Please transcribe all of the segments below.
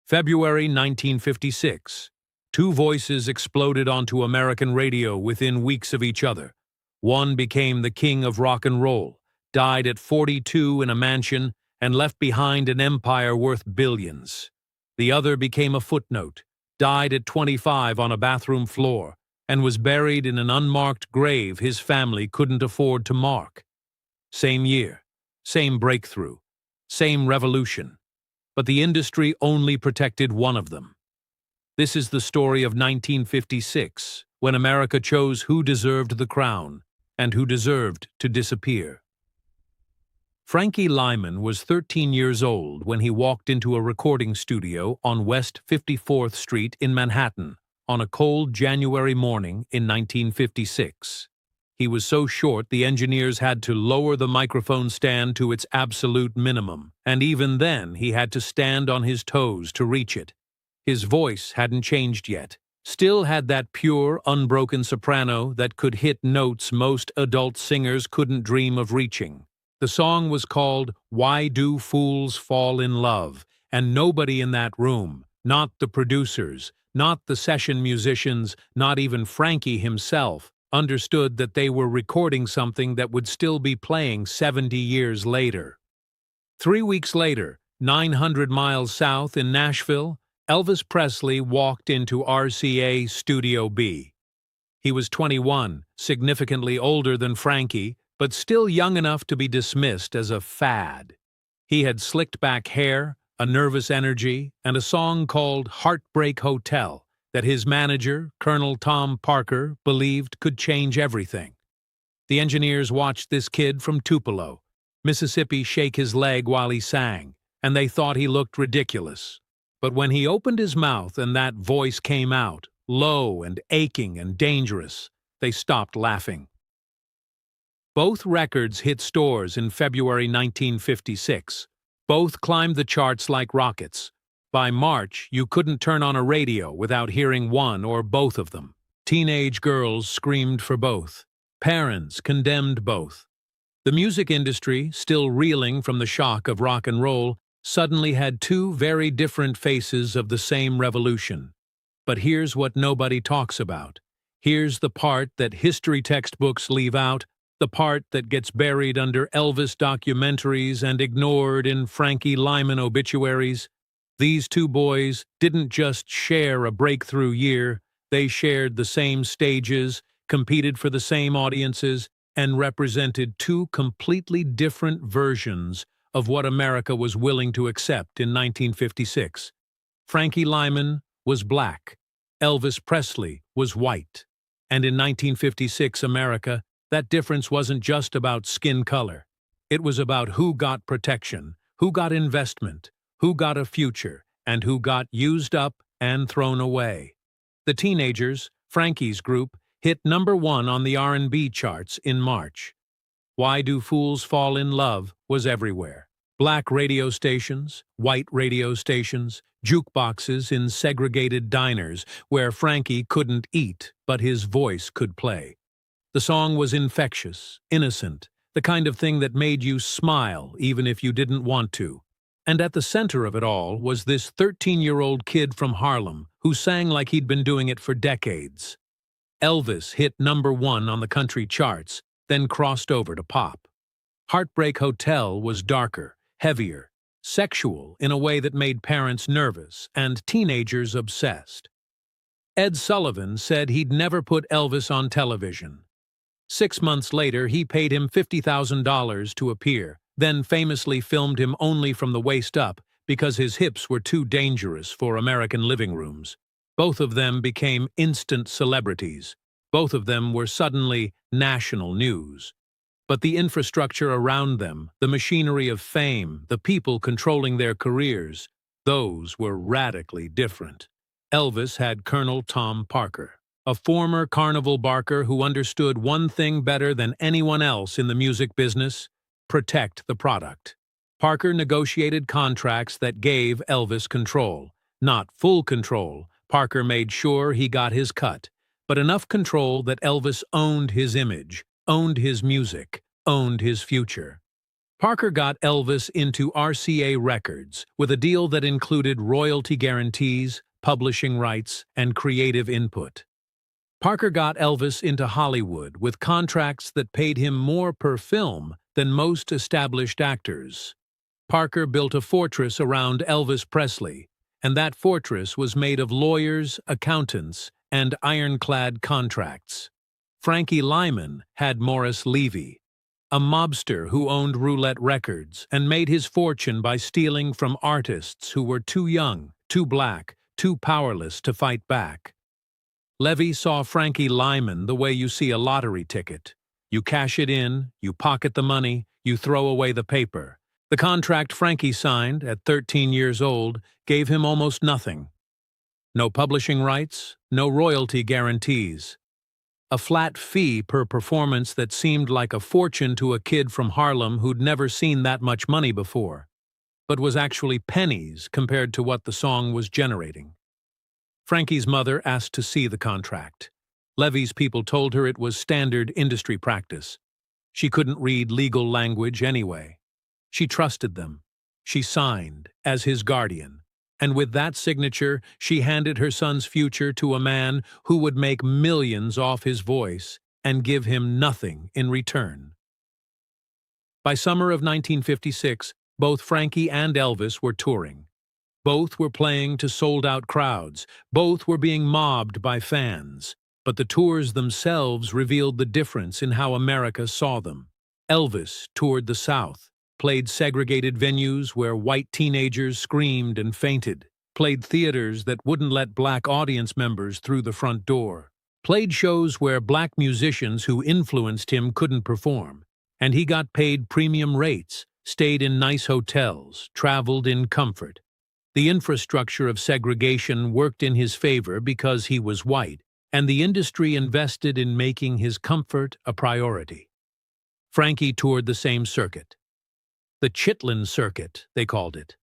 February 1956. Two voices exploded onto American radio within weeks of each other. One became the king of rock and roll, died at 42 in a mansion, and left behind an empire worth billions. The other became a footnote, died at 25 on a bathroom floor, and was buried in an unmarked grave his family couldn't afford to mark. Same year, same breakthrough, same revolution. But the industry only protected one of them. This is the story of 1956, when America chose who deserved the crown and who deserved to disappear. Frankie Lymon was 13 years old when he walked into a recording studio on West 54th Street in Manhattan on a cold January morning in 1956. He was so short the engineers had to lower the microphone stand to its absolute minimum, and even then he had to stand on his toes to reach it. His voice hadn't changed yet, still had that pure, unbroken soprano that could hit notes most adult singers couldn't dream of reaching. The song was called "Why Do Fools Fall in Love," and nobody in that room, not the producers, not the session musicians, not even Frankie himself, understood that they were recording something that would still be playing 70 years later. 3 weeks later, 900 miles south in Nashville, Elvis Presley walked into RCA Studio B. He was 21, significantly older than Frankie, but still young enough to be dismissed as a fad. He had slicked back hair, a nervous energy, and a song called "Heartbreak Hotel" that his manager, Colonel Tom Parker, believed could change everything. The engineers watched this kid from Tupelo, Mississippi, shake his leg while he sang, and they thought he looked ridiculous. But when he opened his mouth and that voice came out, low and aching and dangerous, they stopped laughing. Both records hit stores in February 1956. Both climbed the charts like rockets. By March, you couldn't turn on a radio without hearing one or both of them. Teenage girls screamed for both. Parents condemned both. The music industry, still reeling from the shock of rock and roll, suddenly had two very different faces of the same revolution. But here's what nobody talks about. Here's the part that history textbooks leave out, the part that gets buried under Elvis documentaries and ignored in Frankie Lymon obituaries. These two boys didn't just share a breakthrough year, they shared the same stages, competed for the same audiences, and represented two completely different versions of what America was willing to accept in 1956. Frankie Lymon was black, Elvis Presley was white. And in 1956 America, that difference wasn't just about skin color. It was about who got protection, who got investment, who got a future, and who got used up and thrown away. The Teenagers, Frankie's group, hit #1 on the R&B charts in March. "Why Do Fools Fall in Love" was everywhere. Black radio stations, white radio stations, jukeboxes in segregated diners where Frankie couldn't eat, but his voice could play. The song was infectious, innocent, the kind of thing that made you smile even if you didn't want to. And at the center of it all was this 13-year-old kid from Harlem who sang like he'd been doing it for decades. Elvis hit #1 on the country charts, then crossed over to pop. Heartbreak Hotel was darker, heavier, sexual in a way that made parents nervous and teenagers obsessed. Ed Sullivan said he'd never put Elvis on television. 6 months later, he paid him $50,000 to appear, then famously filmed him only from the waist up because his hips were too dangerous for American living rooms. Both of them became instant celebrities. Both of them were suddenly national news. But the infrastructure around them, the machinery of fame, the people controlling their careers, those were radically different. Elvis had Colonel Tom Parker, a former carnival barker who understood one thing better than anyone else in the music business: protect the product. Parker negotiated contracts that gave Elvis control. Not full control. Parker made sure he got his cut, but enough control that Elvis owned his image, owned his music, owned his future. Parker got Elvis into RCA Records with a deal that included royalty guarantees, publishing rights, and creative input. Parker got Elvis into Hollywood with contracts that paid him more per film than most established actors. Parker built a fortress around Elvis Presley, and that fortress was made of lawyers, accountants, and ironclad contracts. Frankie Lymon had Morris Levy, a mobster who owned roulette records and made his fortune by stealing from artists who were too young, too black, too powerless to fight back. Levy saw Frankie Lymon the way you see a lottery ticket. You cash it in, you pocket the money, you throw away the paper. The contract Frankie signed at 13 years old gave him almost nothing. No publishing rights, no royalty guarantees. A flat fee per performance that seemed like a fortune to a kid from Harlem who'd never seen that much money before, but was actually pennies compared to what the song was generating. Frankie's mother asked to see the contract. Levy's people told her it was standard industry practice. She couldn't read legal language anyway. She trusted them. She signed as his guardian. And with that signature, she handed her son's future to a man who would make millions off his voice and give him nothing in return. By summer of 1956, both Frankie and Elvis were touring. Both were playing to sold-out crowds. Both were being mobbed by fans. But the tours themselves revealed the difference in how America saw them. Elvis toured the South, played segregated venues where white teenagers screamed and fainted, played theaters that wouldn't let black audience members through the front door, played shows where black musicians who influenced him couldn't perform, and he got paid premium rates, stayed in nice hotels, traveled in comfort. The infrastructure of segregation worked in his favor because he was white, and the industry invested in making his comfort a priority. Frankie toured the same circuit. The Chitlin Circuit, they called it.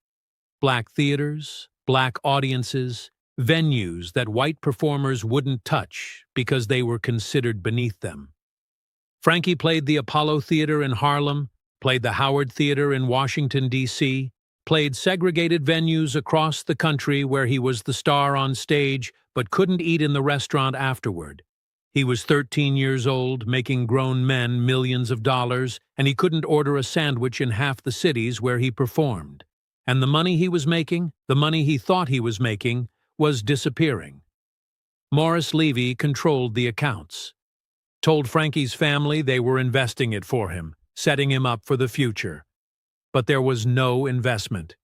Black theaters, black audiences, venues that white performers wouldn't touch because they were considered beneath them. Frankie played the Apollo Theater in Harlem, played the Howard Theater in Washington, D.C., played segregated venues across the country where he was the star on stage but couldn't eat in the restaurant afterward. He was 13 years old, making grown men millions of dollars, and he couldn't order a sandwich in half the cities where he performed. And the money he was making, the money he thought he was making, was disappearing. Morris Levy controlled the accounts. Told Frankie's family they were investing it for him, setting him up for the future. But there was no investment.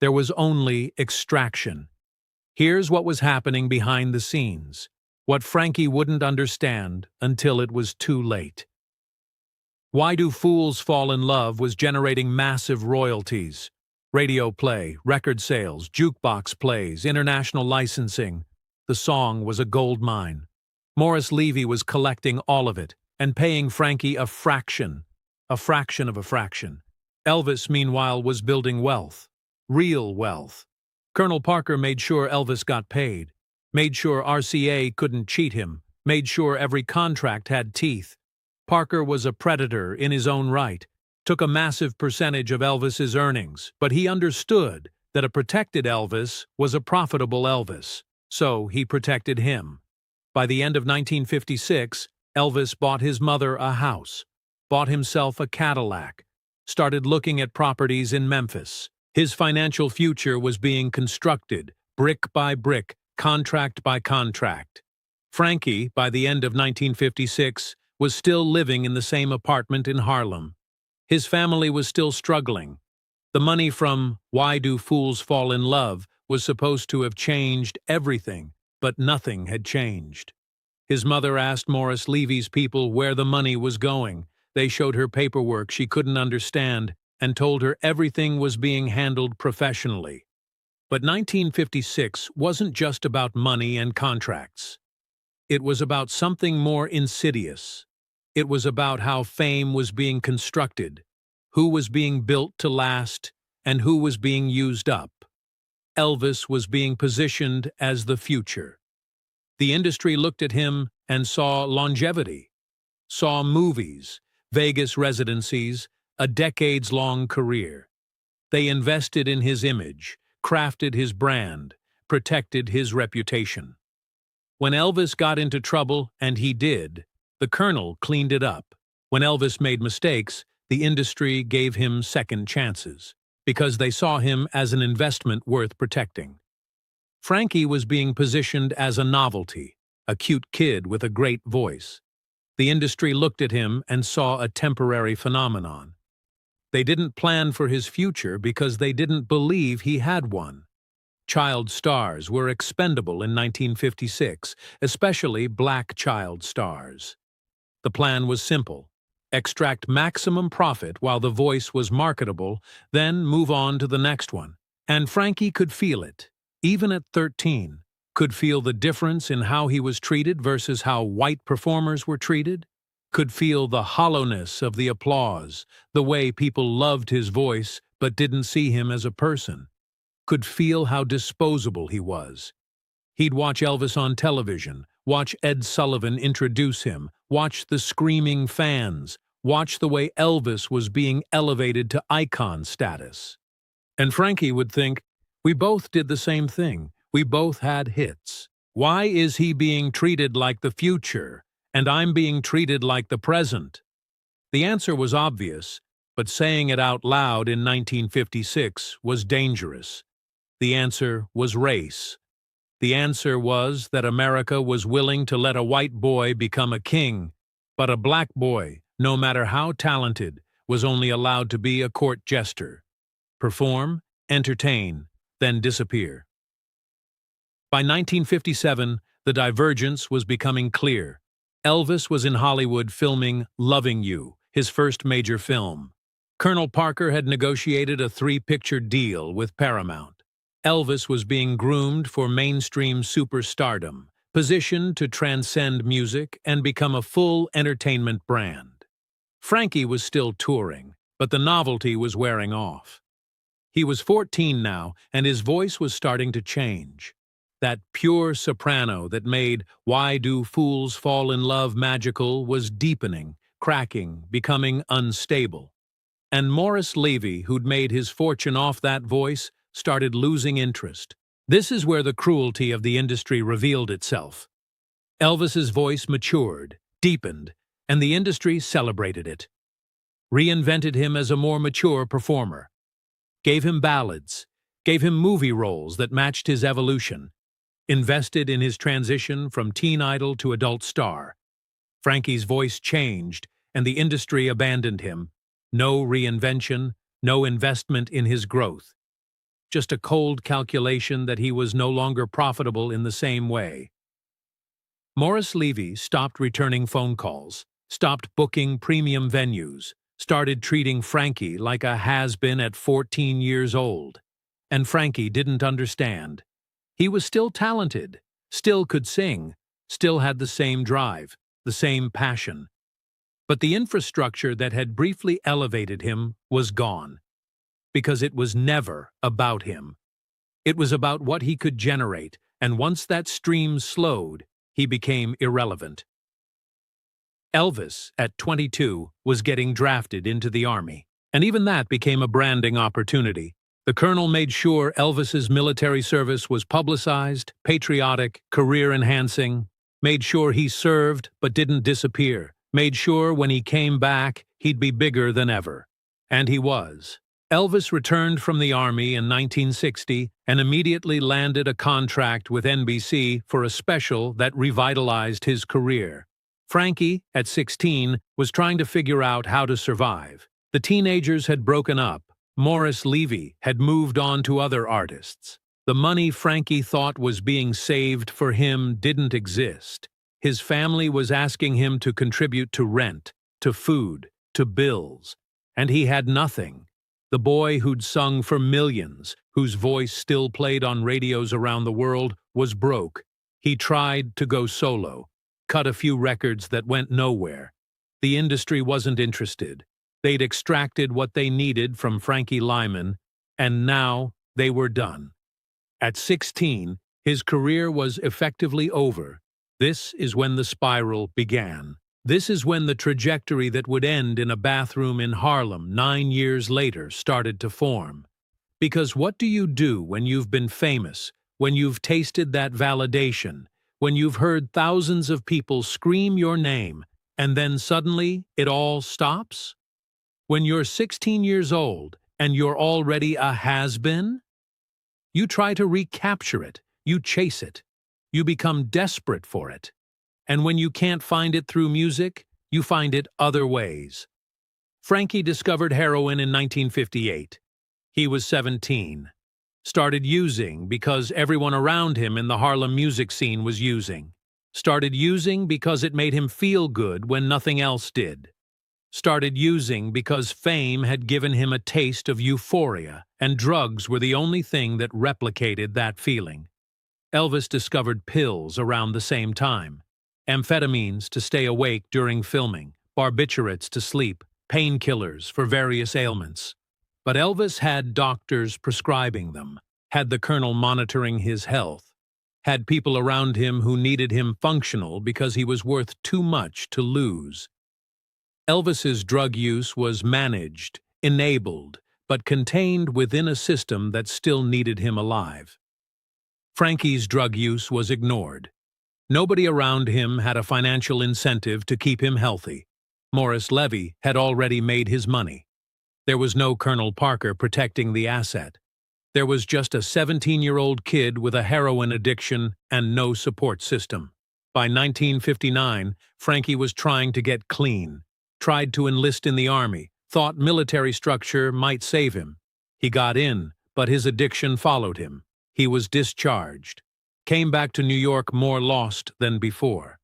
There was only extraction. Here's what was happening behind the scenes. What Frankie wouldn't understand until it was too late. Why Do Fools Fall in Love was generating massive royalties. Radio play, record sales, jukebox plays, international licensing. The song was a gold mine. Morris Levy was collecting all of it and paying Frankie a fraction of a fraction. Elvis, meanwhile, was building wealth. Real wealth. Colonel Parker made sure Elvis got paid. Made sure RCA couldn't cheat him, made sure every contract had teeth. Parker was a predator in his own right, took a massive percentage of Elvis's earnings, but he understood that a protected Elvis was a profitable Elvis, so he protected him. By the end of 1956, Elvis bought his mother a house, bought himself a Cadillac, started looking at properties in Memphis. His financial future was being constructed, brick by brick, contract by contract. Frankie, by the end of 1956, was still living in the same apartment in Harlem. His family was still struggling. The money from Why Do Fools Fall in Love was supposed to have changed everything, but nothing had changed. His mother asked Morris Levy's people where the money was going. They showed her paperwork she couldn't understand and told her everything was being handled professionally. But 1956 wasn't just about money and contracts. It was about something more insidious. It was about how fame was being constructed, who was being built to last, and who was being used up. Elvis was being positioned as the future. The industry looked at him and saw longevity, saw movies, Vegas residencies, a decades-long career. They invested in his image, crafted his brand, protected his reputation. When Elvis got into trouble, and he did, the Colonel cleaned it up. When Elvis made mistakes, the industry gave him second chances, because they saw him as an investment worth protecting. Frankie was being positioned as a novelty, a cute kid with a great voice. The industry looked at him and saw a temporary phenomenon. They didn't plan for his future because they didn't believe he had one. Child stars were expendable in 1956, especially black child stars. The plan was simple: extract maximum profit while the voice was marketable, then move on to the next one. And Frankie could feel it, even at 13, could feel the difference in how he was treated versus how white performers were treated, could feel the hollowness of the applause, the way people loved his voice but didn't see him as a person, could feel how disposable he was. He'd watch Elvis on television, watch Ed Sullivan introduce him, watch the screaming fans, watch the way Elvis was being elevated to icon status. And Frankie would think, we both did the same thing. We both had hits. Why is he being treated like the future, and I'm being treated like the present? The answer was obvious, but saying it out loud in 1956 was dangerous. The answer was race. The answer was that America was willing to let a white boy become a king, but a black boy, no matter how talented, was only allowed to be a court jester. Perform, entertain, then disappear. By 1957, the divergence was becoming clear. Elvis was in Hollywood filming Loving You, his first major film. Colonel Parker had negotiated a 3-picture deal with Paramount. Elvis was being groomed for mainstream superstardom, positioned to transcend music and become a full entertainment brand. Frankie was still touring, but the novelty was wearing off. He was 14 now, and his voice was starting to change. That pure soprano that made Why Do Fools Fall in Love magical was deepening, cracking, becoming unstable. And Morris Levy, who'd made his fortune off that voice, started losing interest. This is where the cruelty of the industry revealed itself. Elvis's voice matured, deepened, and the industry celebrated it. Reinvented him as a more mature performer. Gave him ballads, gave him movie roles that matched his evolution, invested in his transition from teen idol to adult star. Frankie's voice changed, and the industry abandoned him. No reinvention, no investment in his growth. Just a cold calculation that he was no longer profitable in the same way. Morris Levy stopped returning phone calls, stopped booking premium venues, started treating Frankie like a has-been at 14 years old. And Frankie didn't understand. He was still talented, still could sing, still had the same drive, the same passion. But the infrastructure that had briefly elevated him was gone. Because it was never about him. It was about what he could generate, and once that stream slowed, he became irrelevant. Elvis, at 22, was getting drafted into the Army, and even that became a branding opportunity. The Colonel made sure Elvis's military service was publicized, patriotic, career-enhancing, made sure he served but didn't disappear, made sure when he came back he'd be bigger than ever. And he was. Elvis returned from the Army in 1960 and immediately landed a contract with NBC for a special that revitalized his career. Frankie, at 16, was trying to figure out how to survive. The teenagers had broken up. Morris Levy had moved on to other artists. The money Frankie thought was being saved for him didn't exist. His family was asking him to contribute to rent, to food, to bills. And he had nothing. The boy who'd sung for millions, whose voice still played on radios around the world, was broke. He tried to go solo, cut a few records that went nowhere. The industry wasn't interested. They'd extracted what they needed from Frankie Lymon, and now they were done. At 16, his career was effectively over. This is when the spiral began. This is when the trajectory that would end in a bathroom in Harlem 9 years later started to form. Because what do you do when you've been famous, when you've tasted that validation, when you've heard thousands of people scream your name, and then suddenly it all stops? When you're 16 years old and you're already a has-been? You try to recapture it, you chase it, you become desperate for it. And when you can't find it through music, you find it other ways. Frankie discovered heroin in 1958. He was 17. Started using because everyone around him in the Harlem music scene was using. Started using because it made him feel good when nothing else did. Started using because fame had given him a taste of euphoria, and drugs were the only thing that replicated that feeling. Elvis discovered pills around the same time. Amphetamines to stay awake during filming, barbiturates to sleep, painkillers for various ailments. But Elvis had doctors prescribing them, had the colonel monitoring his health, had people around him who needed him functional because he was worth too much to lose. Elvis's drug use was managed, enabled, but contained within a system that still needed him alive. Frankie's drug use was ignored. Nobody around him had a financial incentive to keep him healthy. Morris Levy had already made his money. There was no Colonel Parker protecting the asset. There was just a 17-year-old kid with a heroin addiction and no support system. By 1959, Frankie was trying to get clean, tried to enlist in the army, thought military structure might save him. He got in, but his addiction followed him. He was discharged. Came back to New York more lost than before.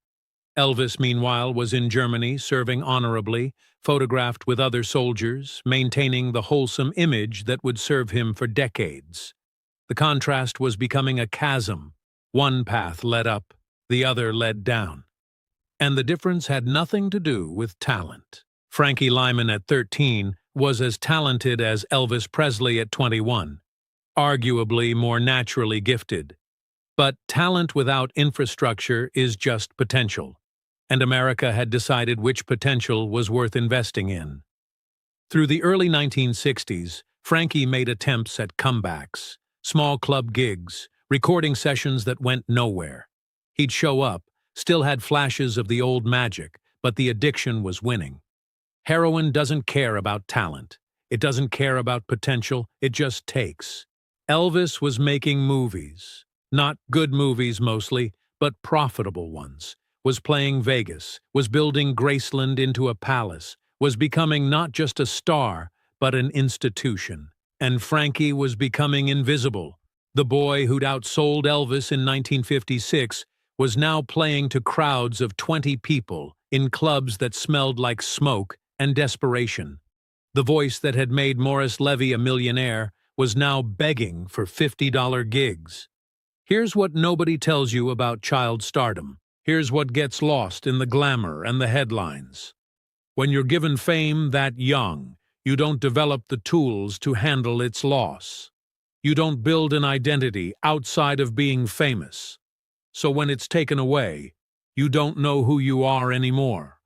Elvis, meanwhile, was in Germany, serving honorably, photographed with other soldiers, maintaining the wholesome image that would serve him for decades. The contrast was becoming a chasm. One path led up, the other led down. And the difference had nothing to do with talent. Frankie Lymon at 13 was as talented as Elvis Presley at 21, arguably more naturally gifted. But talent without infrastructure is just potential, and America had decided which potential was worth investing in. Through the early 1960s, Frankie made attempts at comebacks, small club gigs, recording sessions that went nowhere. He'd show up, still had flashes of the old magic, but the addiction was winning. Heroin doesn't care about talent. It doesn't care about potential, it just takes. Elvis was making movies. Not good movies mostly, but profitable ones. Was playing Vegas, was building Graceland into a palace, was becoming not just a star, but an institution. And Frankie was becoming invisible. The boy who'd outsold Elvis in 1956 was now playing to crowds of 20 people in clubs that smelled like smoke and desperation. The voice that had made Morris Levy a millionaire was now begging for $50 gigs. Here's what nobody tells you about child stardom. Here's what gets lost in the glamour and the headlines. When you're given fame that young, you don't develop the tools to handle its loss. You don't build an identity outside of being famous. So when it's taken away, you don't know who you are anymore.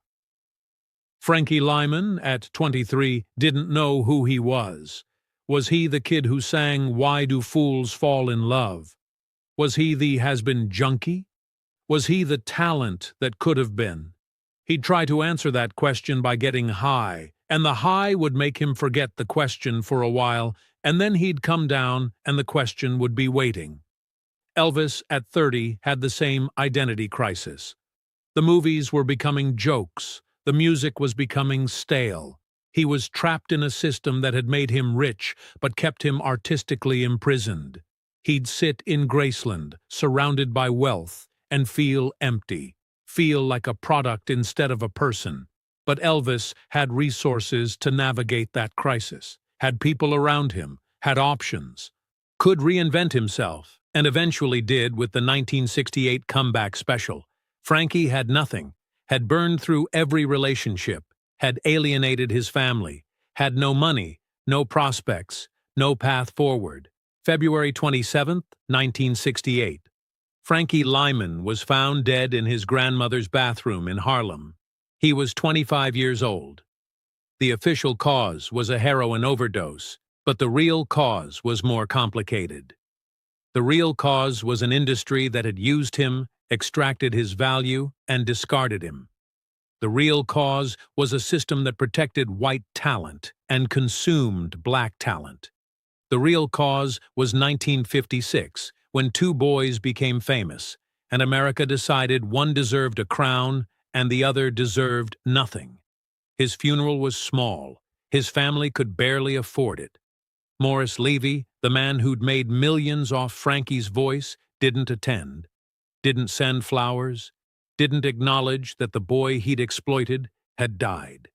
Frankie Lymon, at 23, didn't know who he was. Was he the kid who sang "Why Do Fools Fall in Love"? Was he the has-been junkie? Was he the talent that could have been? He'd try to answer that question by getting high, and the high would make him forget the question for a while, and then he'd come down and the question would be waiting. Elvis, at 30, had the same identity crisis. The movies were becoming jokes. The music was becoming stale. He was trapped in a system that had made him rich but kept him artistically imprisoned. He'd sit in Graceland, surrounded by wealth, and feel empty, feel like a product instead of a person. But Elvis had resources to navigate that crisis, had people around him, had options, could reinvent himself, and eventually did with the 1968 comeback special. Frankie had nothing, had burned through every relationship, had alienated his family, had no money, no prospects, no path forward. February 27, 1968. Frankie Lymon was found dead in his grandmother's bathroom in Harlem. He was 25 years old. The official cause was a heroin overdose, but the real cause was more complicated. The real cause was an industry that had used him, extracted his value, and discarded him. The real cause was a system that protected white talent and consumed black talent. The real cause was 1956, when two boys became famous, and America decided one deserved a crown and the other deserved nothing. His funeral was small. His family could barely afford it. Morris Levy, the man who'd made millions off Frankie's voice, didn't attend, didn't send flowers, didn't acknowledge that the boy he'd exploited had died.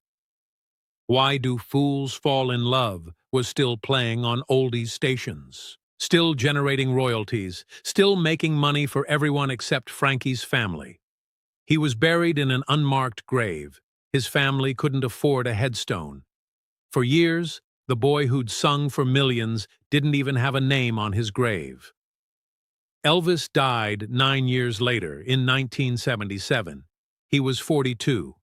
Why Do Fools Fall in Love was still playing on oldies stations, still generating royalties, still making money for everyone except Frankie's family. He was buried in an unmarked grave. His family couldn't afford a headstone. For years, the boy who'd sung for millions didn't even have a name on his grave. Elvis died 9 years later, in 1977. He was 42.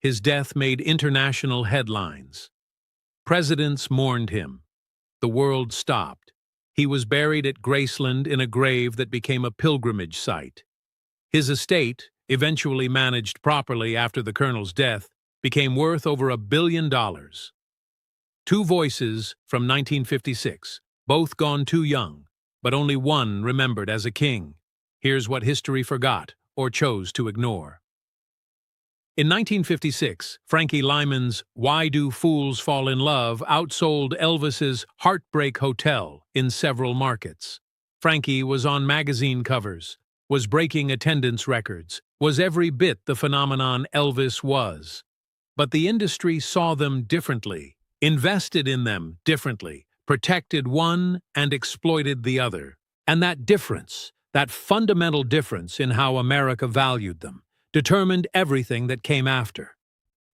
His death made international headlines. Presidents mourned him. The world stopped. He was buried at Graceland in a grave that became a pilgrimage site. His estate, eventually managed properly after the colonel's death, became worth over $1 billion. Two voices from 1956, both gone too young, but only one remembered as a king. Here's what history forgot or chose to ignore. In 1956, Frankie Lymon's Why Do Fools Fall in Love outsold Elvis's Heartbreak Hotel in several markets. Frankie was on magazine covers, was breaking attendance records, was every bit the phenomenon Elvis was. But the industry saw them differently, invested in them differently, protected one and exploited the other. And that difference, that fundamental difference in how America valued them, determined everything that came after.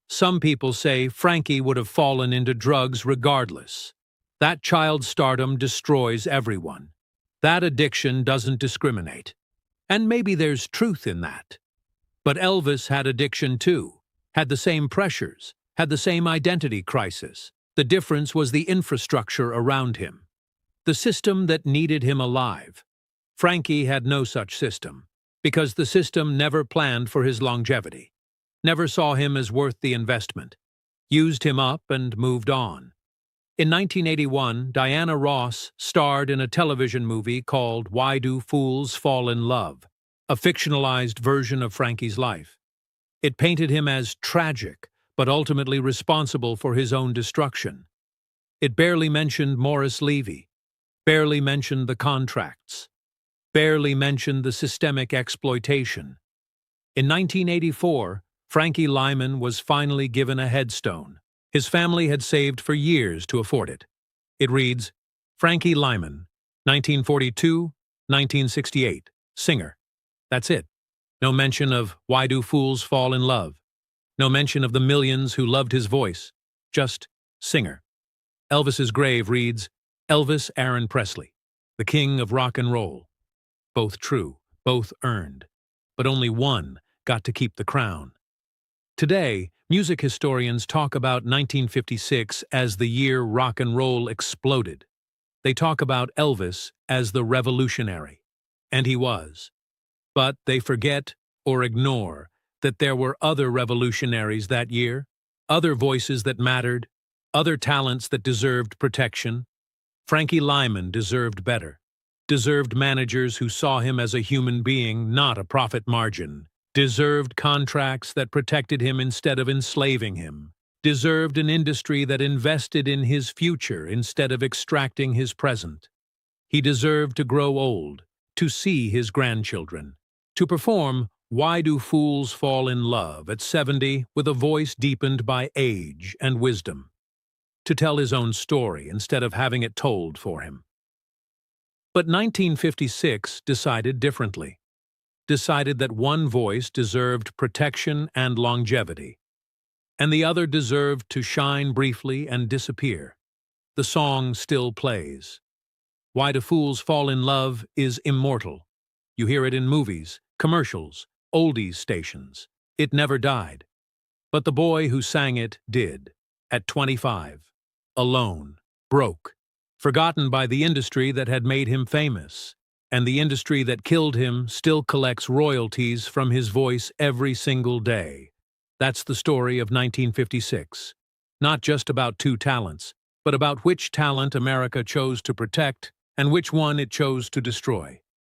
Some people say Frankie would have fallen into drugs regardless. That child stardom destroys everyone. That addiction doesn't discriminate. And maybe there's truth in that. But Elvis had addiction too, had the same pressures, had the same identity crisis. The difference was the infrastructure around him, the system that needed him alive. Frankie had no such system, because the system never planned for his longevity, never saw him as worth the investment, used him up and moved on. In 1981, Diana Ross starred in a television movie called Why Do Fools Fall in Love, a fictionalized version of Frankie's life. It painted him as tragic, but ultimately responsible for his own destruction. It barely mentioned Morris Levy, barely mentioned the contracts, barely mentioned the systemic exploitation. In 1984, Frankie Lymon was finally given a headstone. His family had saved for years to afford it. It reads, Frankie Lymon, 1942-1968, singer. That's it. No mention of Why Do Fools Fall in Love. No mention of the millions who loved his voice. Just singer. Elvis's grave reads, Elvis Aaron Presley, the king of rock and roll. Both true, both earned. But only one got to keep the crown. Today, music historians talk about 1956 as the year rock and roll exploded. They talk about Elvis as the revolutionary. And he was. But they forget or ignore that there were other revolutionaries that year, other voices that mattered, other talents that deserved protection. Frankie Lymon deserved better, deserved managers who saw him as a human being, not a profit margin, deserved contracts that protected him instead of enslaving him, deserved an industry that invested in his future instead of extracting his present. He deserved to grow old, to see his grandchildren, to perform Why Do Fools Fall in Love at 70 with a voice deepened by age and wisdom, to tell his own story instead of having it told for him. But 1956 decided differently, decided that one voice deserved protection and longevity, and the other deserved to shine briefly and disappear. The song still plays. Why Do Fools Fall in Love is immortal. You hear it in movies, commercials, oldies stations. It never died. But the boy who sang it did, at 25, alone, broke, forgotten by the industry that had made him famous, and the industry that killed him still collects royalties from his voice every single day. That's the story of 1956. Not just about two talents, but about which talent America chose to protect and which one it chose to destroy.